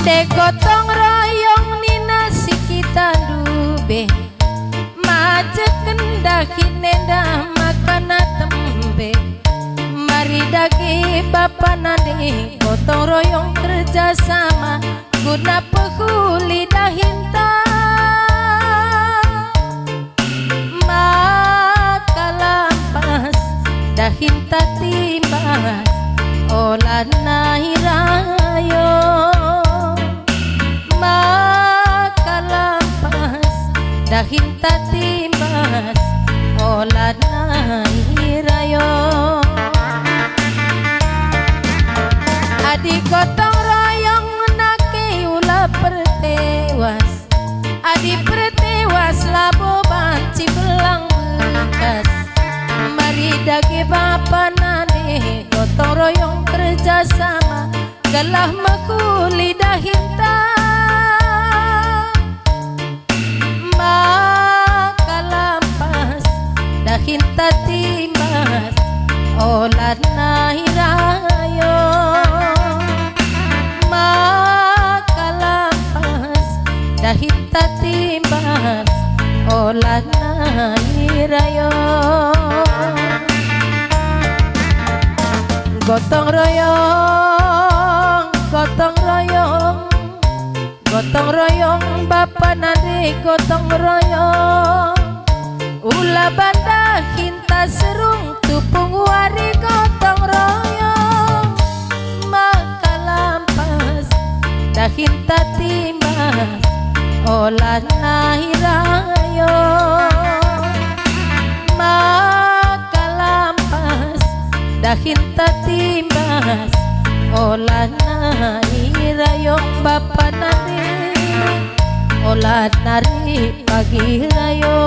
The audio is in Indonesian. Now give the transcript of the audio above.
De gotong royong nina si kita dube Maje kendahi nenda makana tembe Mari dagi bapa nade gotong royong kerjasama Guna pehuli dahinta Maka lampas dahinta timbas Olah nahirayo Maka lampas dahinta timbas Olah nahirayo Adi gotong royong nake ulah pertewas Adi pertewas labo banci belang bekas Mari dagi bapa nade gotong royong kerjasama Galah makuli dahinta Maka lampas dahinta timbas Olah nahirayo Maka lampas dahinta timbas Olah nahirayo Gotong royong, gotong royong Gotong royong bapa nade gotong royong Ulah banda hinta serung tupung wari gotong royong Maka lampas dahinta timbas Olah nahirayo Maka lampas dahinta timbas Olah nahirayong bapa nari Olah nari pagi rayo